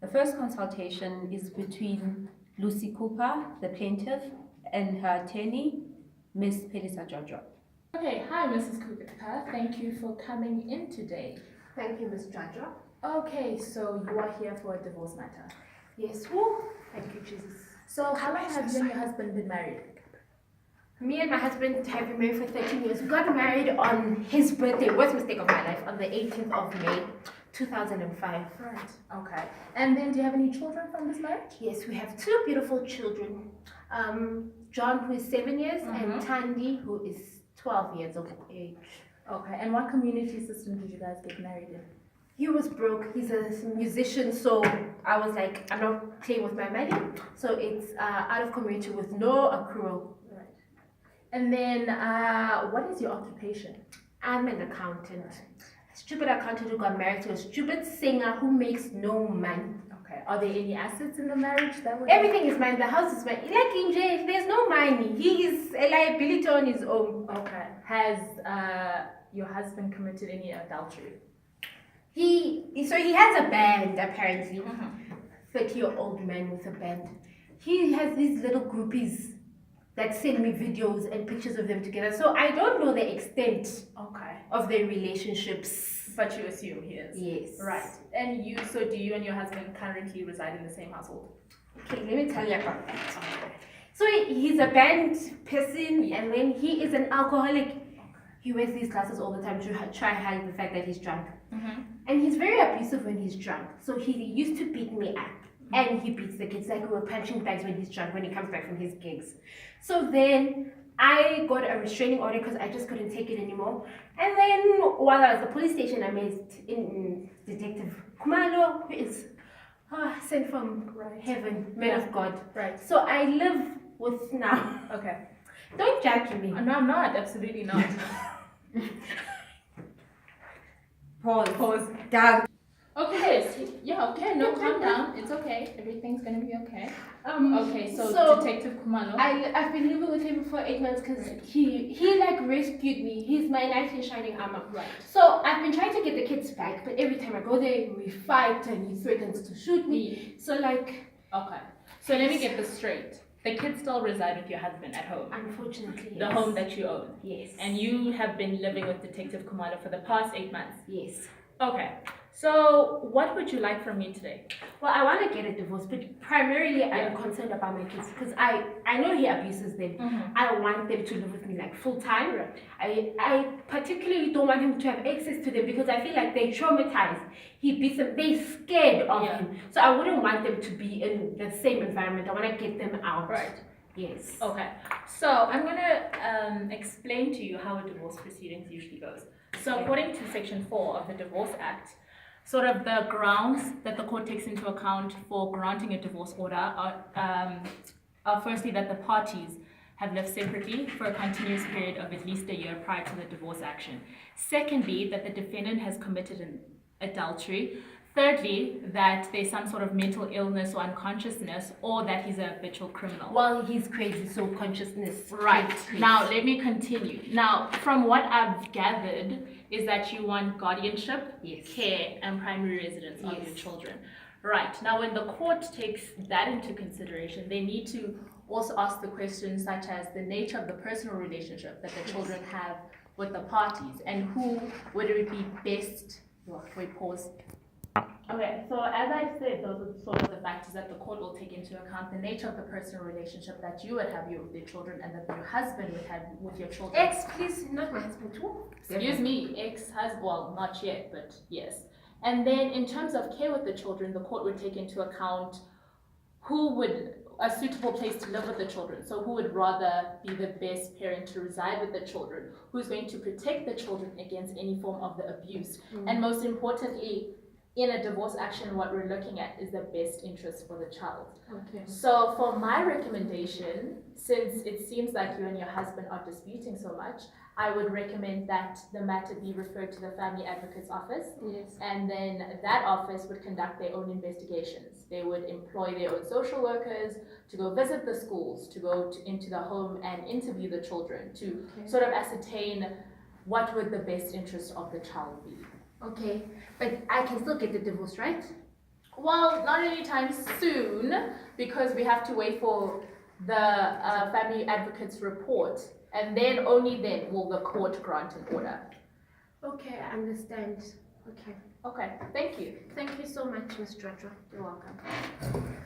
The first consultation is between Lucy Cooper, the plaintiff, and her attorney, Ms. Pelisa Jojo. Okay, hi Mrs. Cooper. Thank you for coming in today. Thank you, Ms. Jojo. Okay, so you are here for a divorce matter. Yes, woo. Thank you, Jesus. So how long have you and your husband been married? Me and my husband have been married for 13 years. We got married on his birthday, worst mistake of my life, on the 18th of May, 2005. Right, okay. And then do you have any children from this marriage? Yes, we have two beautiful children. John, who is 7 years, and Tandy, who is 12 years of age. Okay, and what community system did you guys get married in? He was broke. He's a musician, so I was like, I'm not playing with my money. So it's out of community with no accrual. Right. And then what is your occupation? I'm an accountant. Stupid accountant who got married to a stupid singer who makes no money. Okay. Are there any assets in the marriage that would... Everything is mine. The house is mine. Like in jail, there's no money. He is a liability on his own. Okay. Has your husband committed any adultery? He has a band apparently. 30-year-old man with a band. He has these little groupies that send me videos and pictures of them together. So I don't know the extent of their relationships. But you assume he is? Yes. Right. And do you and your husband currently reside in the same household? Okay, let me tell you about that. So he's a band person, and then he is an alcoholic. He wears these glasses all the time to try hide the fact that he's drunk. And he's very abusive when he's drunk. So he used to beat me up. And he beats the kids like we were punching bags when he's drunk, when he comes back from his gigs. So then I got a restraining order because I just couldn't take it anymore. And then while I was at the police station, I met in Detective Kumalo, who is sent from heaven, man of God. Right. So I live with now. Okay. Don't judge me. No, I'm not. Absolutely not. Pause. Down. Okay. Yeah. Okay. No, calm down. It's okay. Everything's gonna be okay. Okay. So Detective Kumalo. I've been living with him for 8 months because he like rescued me. He's my knight in shining armor. Right. So I've been trying to get the kids back, but every time I go there, we fight and he threatens to shoot me. So like. Okay. So let me get this straight. The kids still reside with your husband at home? Unfortunately, yes. The home that you own? Yes. And you have been living with Detective Kumalo for the past 8 months? Yes. Okay. So what would you like from me today? Well, I want to get a divorce, but primarily I'm concerned about my kids because I know he abuses them. I want them to live with me like full time. Right. I particularly don't want him to have access to them because I feel like they're traumatized. He beats them. They're scared of him. So I wouldn't want them to be in the same environment. I want to get them out. Right. Yes. Okay. So I'm going to explain to you how a divorce proceedings usually goes. So according to Section 4 of the Divorce Act, sort of the grounds that the court takes into account for granting a divorce order are firstly that the parties have lived separately for a continuous period of at least a year prior to the divorce action. Secondly, that the defendant has committed an adultery. Thirdly, that there's some sort of mental illness or unconsciousness, or that he's a habitual criminal. Well, he's crazy, so consciousness. Right. Now, let me continue. Now, from what I've gathered, is that you want guardianship, care, and primary residence of your children. Right. Now, when the court takes that into consideration, they need to also ask the questions such as the nature of the personal relationship that the children have with the parties, and who would it be best... Wait, pause. Okay, so as I said, those are sort of the factors that the court will take into account: the nature of the personal relationship that you would have with your children and that your husband would have with your children. Ex, please, not my husband too. Excuse me, ex-husband, well, not yet, but yes. And then in terms of care with the children, the court would take into account a suitable place to live with the children. So who would rather be the best parent to reside with the children? Who's going to protect the children against any form of the abuse? And most importantly, in a divorce action, what we're looking at is the best interest for the child. Okay. So for my recommendation, since it seems like you and your husband are disputing so much, I would recommend that the matter be referred to the Family Advocate's office. Yes. And then that office would conduct their own investigations. They would employ their own social workers to go visit the schools, to go into the home and interview the children to sort of ascertain what would the best interest of the child be. Okay, but I can still get the divorce, right? Well, not anytime soon, because we have to wait for the family advocate's report, and then only then will the court grant an order. Okay, I understand. Okay. Okay, thank you. Thank you so much, Ms. Jojo. You're welcome.